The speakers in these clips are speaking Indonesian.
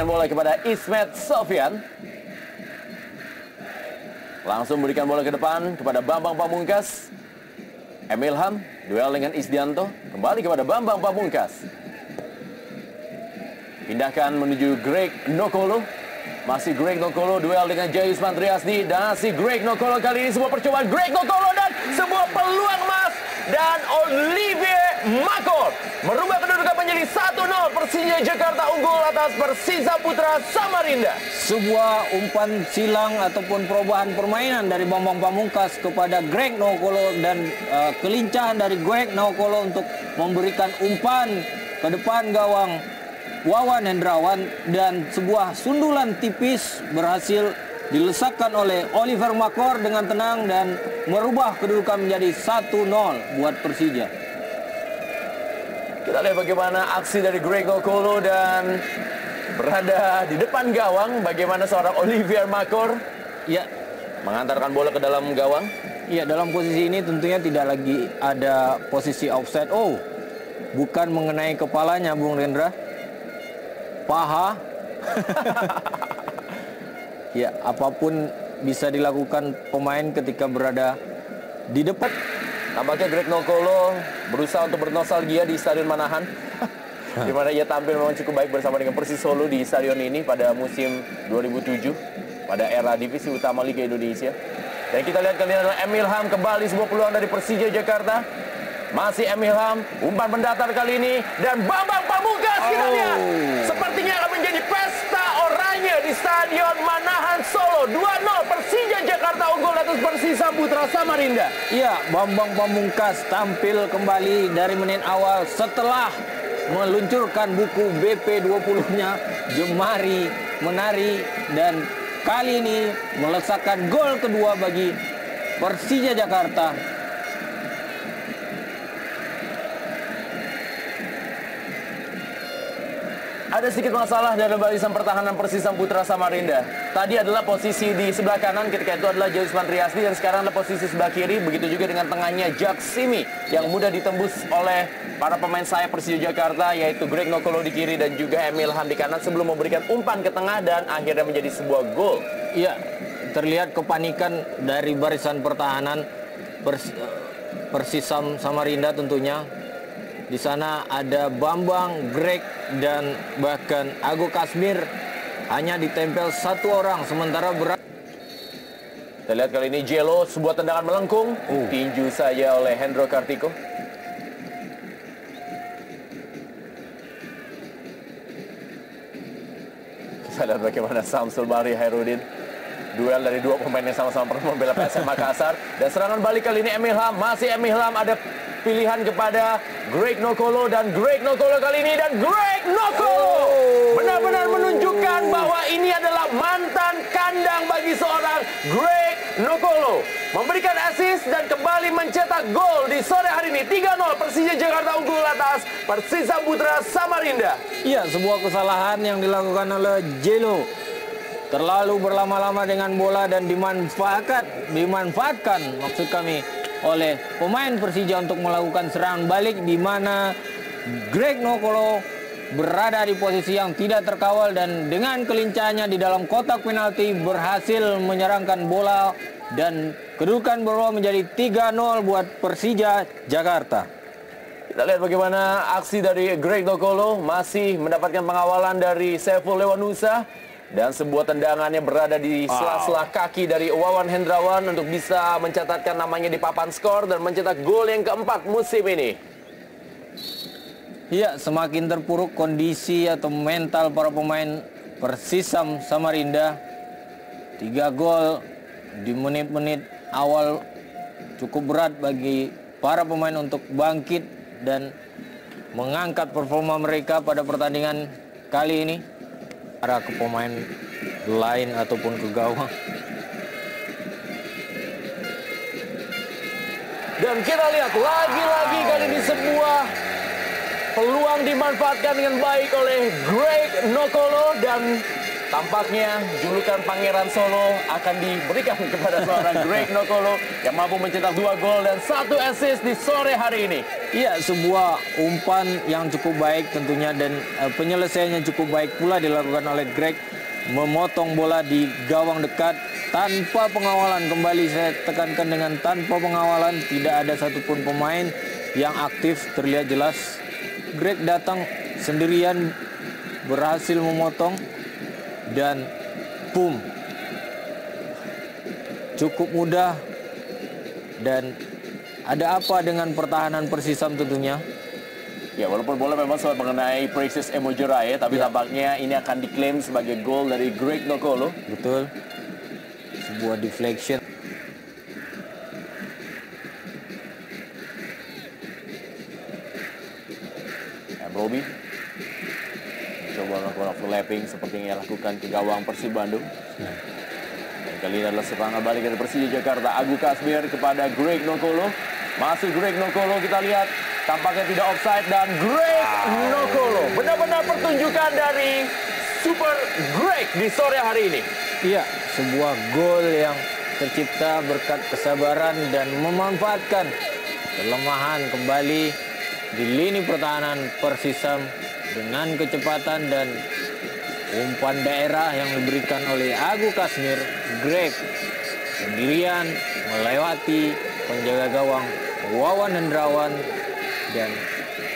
bola kepada Ismet Sofyan. Langsung berikan bola ke depan kepada Bambang Pamungkas. Emilham, duel dengan Isdianto. Kembali kepada Bambang Pamungkas. Pindahkan menuju Greg Nokolo. Masih Greg Nokolo, duel dengan Jayusman Triasdi. Dan si Greg Nokolo kali ini sebuah percobaan Greg Nokolo dan sebuah peluang emas. Dan Olivier Makor merubah kedudukan menjadi 1-0. Persija Jakarta unggul atas Persisa Putra Samarinda. Sebuah umpan silang ataupun perubahan permainan dari Bambang Pamungkas kepada Greg Nokolo dan kelincahan dari Greg Nokolo untuk memberikan umpan ke depan gawang Wawan Hendrawan, dan sebuah sundulan tipis berhasil dilesakkan oleh Olivier Makor dengan tenang dan merubah kedudukan menjadi 1-0 buat Persija. Kita lihat bagaimana aksi dari Greg Nokolo dan berada di depan gawang. Bagaimana seorang Olivier Makor mengantarkan bola ke dalam gawang. Iya, dalam posisi ini tentunya tidak lagi ada posisi offside. Oh, bukan mengenai kepalanya, Bung Rendra. Paha. Ya, apapun bisa dilakukan pemain ketika berada di depan. Tampaknya Greg Nokolo berusaha untuk bernostalgia di Stadion Manahan. Di mana ia tampil memang cukup baik bersama dengan Persis Solo di stadion ini pada musim 2007 pada era divisi utama Liga Indonesia. Dan kita lihat kali ini adalah Emilham, kembali sebuah peluang dari Persija Jakarta. Masih Emilham, umpan mendatar kali ini dan Bambang Pamungkas. Kita lihat sepertinya akan menjadi pesta oranye di Stadion Manahan Solo. 2-0 Persija Jakarta unggul atas Persisa Putra Samarinda. Iya, Bambang Pamungkas tampil kembali dari menit awal setelah meluncurkan buku BP20-nya Jemari Menari, dan kali ini melesakkan gol kedua bagi Persija Jakarta. Ada sedikit masalah dalam barisan pertahanan Persisa Putra Samarinda. Tadi adalah posisi di sebelah kanan, ketika itu adalah Jayusman Triasdi, dan sekarang adalah posisi sebelah kiri. Begitu juga dengan tengahnya Jack Simi yang mudah ditembus oleh para pemain sayap Persija Jakarta, yaitu Greg Nokolo di kiri dan juga Emilham di kanan, sebelum memberikan umpan ke tengah dan akhirnya menjadi sebuah gol. Iya, terlihat kepanikan dari barisan pertahanan Persisa Samarinda tentunya. Di sana ada Bambang, Greg, dan bahkan Ago Kasmir hanya ditempel satu orang, sementara berat. Kita lihat kali ini Jelo, sebuah tendangan melengkung, tinju saja oleh Hendro Kartiko. Kita lihat bagaimana Samsul Bahri Hairudin, duel dari dua pemain yang sama-sama pernah membela PSM Makassar. Dan serangan balik kali ini Emilham, masih Emilham, ada pilihan kepada Greg Nokolo, dan Greg Nokolo kali ini, dan Greg Nokolo benar-benar menunjukkan bahwa ini adalah mantan kandang bagi seorang Greg Nokolo. Memberikan assist dan kembali mencetak gol di sore hari ini. 3-0 Persija Jakarta unggul atas Persisa Putra Samarinda. Iya, sebuah kesalahan yang dilakukan oleh Jelo. Terlalu berlama-lama dengan bola dan dimanfaatkan maksud kami oleh pemain Persija untuk melakukan serangan balik, di mana Greg Nokolo berada di posisi yang tidak terkawal dan dengan kelincahannya di dalam kotak penalti berhasil menyerangkan bola dan kedudukan berubah menjadi 3-0 buat Persija Jakarta. Kita lihat bagaimana aksi dari Greg Nokolo, masih mendapatkan pengawalan dari Saiful Lewanusa. Dan sebuah tendangannya berada di sela-sela kaki dari Wawan Hendrawan untuk bisa mencatatkan namanya di papan skor dan mencetak gol yang keempat musim ini. Ya, semakin terpuruk kondisi atau mental para pemain Persisa Samarinda. 3 gol di menit-menit awal cukup berat bagi para pemain untuk bangkit dan mengangkat performa mereka pada pertandingan kali ini. Arah ke pemain lain ataupun ke gawang. Dan kita lihat lagi-lagi kali ini sebuah peluang dimanfaatkan dengan baik oleh Greg Nokolo, dan tampaknya julukan Pangeran Solo akan diberikan kepada seorang Greg Nokolo yang mampu mencetak 2 gol dan 1 assist di sore hari ini. Iya, sebuah umpan yang cukup baik tentunya dan penyelesaiannya cukup baik pula dilakukan oleh Greg, memotong bola di gawang dekat tanpa pengawalan. Kembali saya tekankan dengan tanpa pengawalan, tidak ada satupun pemain yang aktif. Terlihat jelas Greg datang sendirian, berhasil memotong dan boom. Cukup mudah. Dan ada apa dengan pertahanan Persisam tentunya? Ya, walaupun bola memang sempat mengenai Precious Emojorae, tapi tampaknya ini akan diklaim sebagai gol dari Greg Nokolo. Betul. Sebuah deflection. Robi coba melakukan overlapping seperti yang ia lakukan ke gawang Persib Bandung. Dan kali ini adalah serangan balik dari Persija Jakarta. Agu Kasmir kepada Greg Nokolo. Masuk Greg Nokolo, kita lihat tampaknya tidak offside dan Greg Nokolo. Benar-benar pertunjukan dari Super Greg di sore hari ini. Iya, sebuah gol yang tercipta berkat kesabaran dan memanfaatkan kelemahan kembali di lini pertahanan Persisam dengan kecepatan dan umpan daerah yang diberikan oleh Agu Kasmir. Greg sendirian melewati penjaga gawang Wawan Hendrawan dan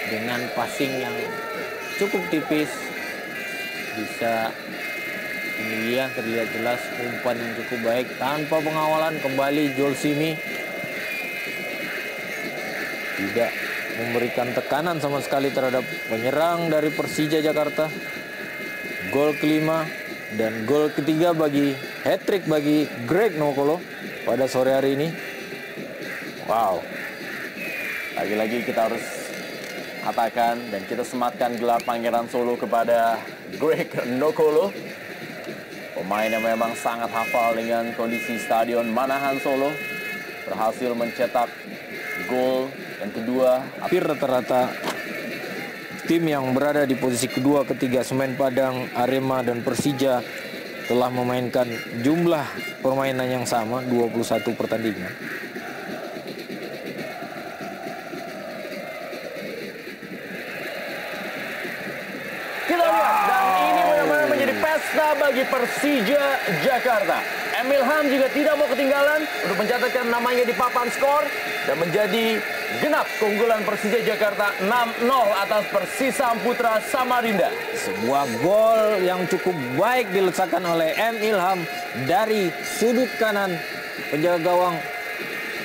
dengan passing yang cukup tipis bisa kemudian terlihat jelas umpan yang cukup baik tanpa pengawalan. Kembali Joel Simi tidak memberikan tekanan sama sekali terhadap penyerang dari Persija Jakarta. Gol kelima dan gol ketiga bagi hat-trick bagi Greg Nokolo pada sore hari ini. Wow. Lagi-lagi kita harus katakan dan kita sematkan gelar Pangeran Solo kepada Greg Nokolo. Pemain yang memang sangat hafal dengan kondisi Stadion Manahan Solo. Berhasil mencetak gol yang kedua. Hampir rata-rata tim yang berada di posisi kedua, ketiga, Semen Padang, Arema, dan Persija telah memainkan jumlah permainan yang sama, 21 pertandingan. Kita lihat, dan ini benar-benar menjadi pesta bagi Persija Jakarta. Emil Ham juga tidak mau ketinggalan untuk mencatatkan namanya di papan skor dan menjadi genap keunggulan Persija Jakarta 6-0 atas Persisam Putra Samarinda. Sebuah gol yang cukup baik diletakkan oleh M. Ilham dari sudut kanan. Penjaga gawang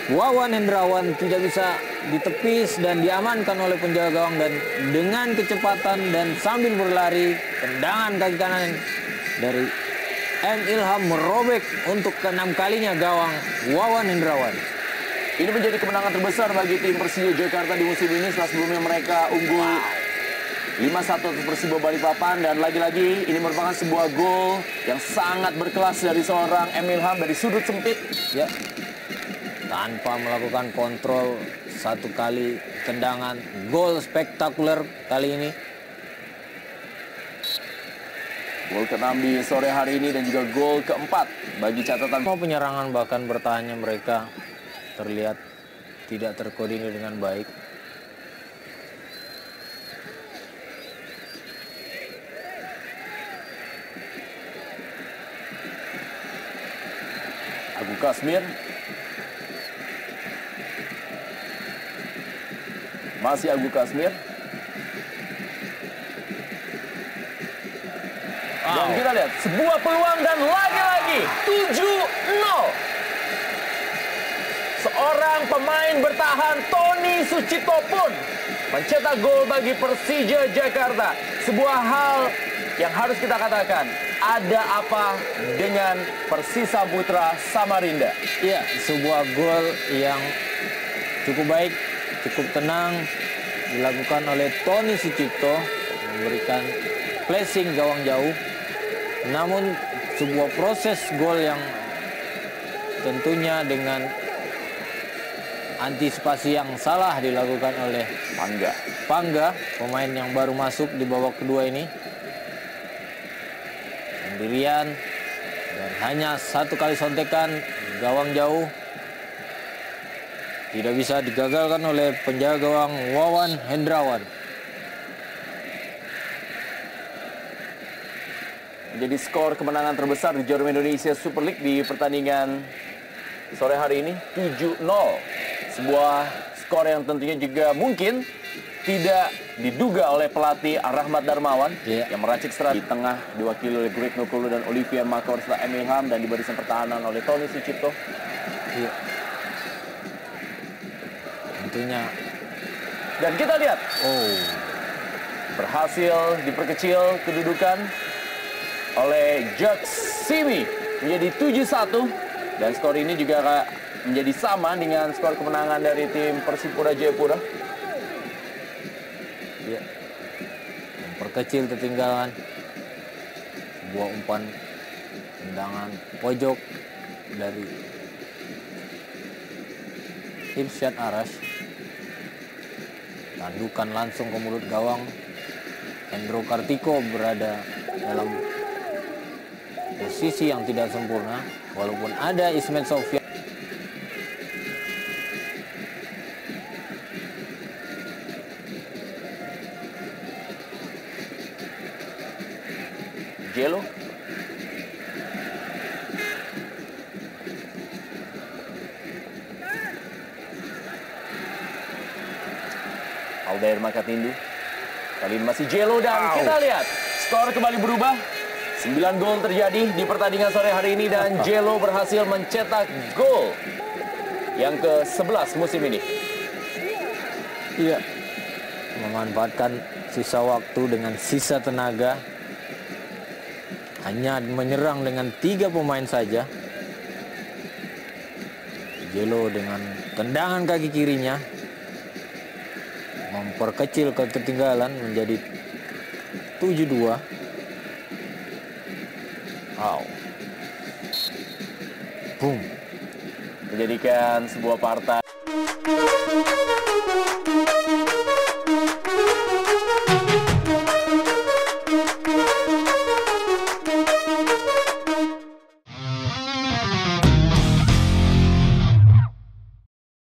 Wawan Hendrawan tidak bisa ditepis dan diamankan oleh penjaga gawang, dan dengan kecepatan dan sambil berlari, tendangan kaki kanan dari M. Ilham merobek untuk ke-6 kalinya gawang Wawan Hendrawan. Ini menjadi kemenangan terbesar bagi tim Persija Jakarta di musim ini setelah sebelumnya mereka unggul 5-1 atas Persibo Balikpapan, dan lagi-lagi ini merupakan sebuah gol yang sangat berkelas dari seorang Emil Ham dari sudut sempit. Ya, tanpa melakukan kontrol, satu kali tendangan, gol spektakuler kali ini. Gol ke-6 di sore hari ini dan juga gol ke-4 bagi catatan. Mau penyerangan bahkan bertahannya mereka terlihat tidak terkoordinir dengan baik. Agu Kasmir. Masih Agu Kasmir. Dan kita lihat sebuah peluang dan lagi-lagi 7-0. Seorang pemain bertahan Tony Sucipto pun mencetak gol bagi Persija Jakarta. Sebuah hal yang harus kita katakan, ada apa dengan Persisam Putra Samarinda? Iya, sebuah gol yang cukup baik, cukup tenang dilakukan oleh Tony Sucipto, memberikan flashing gawang jauh. Namun sebuah proses gol yang tentunya dengan antisipasi yang salah dilakukan oleh Pangga, pemain yang baru masuk di babak kedua ini. Sendirian dan hanya satu kali sontekan gawang jauh. tidak bisa digagalkan oleh penjaga gawang Wawan Hendrawan. Menjadi skor kemenangan terbesar di Jarum Indonesia Super League di pertandingan sore hari ini 7-0. Sebuah skor yang tentunya juga mungkin tidak diduga oleh pelatih Rahmat Darmawan yang meracik strategi di tengah diwakili oleh Greg Nokolo dan Olivier Makor serta Emilham, dan di barisan pertahanan oleh Tony Sucipto. Iya. Tentunya. Dan kita lihat, berhasil diperkecil kedudukan oleh Jack Simi menjadi 7-1, dan skor ini juga menjadi sama dengan skor kemenangan dari tim Persipura Jayapura. Ya. Memperkecil ketinggalan. Sebuah umpan tendangan pojok dari Irsyad Arash. Tandukan langsung ke mulut gawang. Hendro Kartiko berada dalam posisi yang tidak sempurna, walaupun ada Ismet Sofyan. Jelo. Aldair Makatindu. Kali ini masih Jelo, dan kita lihat skor kembali berubah. 9 gol terjadi di pertandingan sore hari ini, dan Jelo berhasil mencetak gol yang ke-11 musim ini. Iya. Memanfaatkan sisa waktu dengan sisa tenaga. Hanya menyerang dengan 3 pemain saja. Jelo dengan tendangan kaki kirinya memperkecil ketinggalan menjadi 7-2. Boom. Menjadikan sebuah partai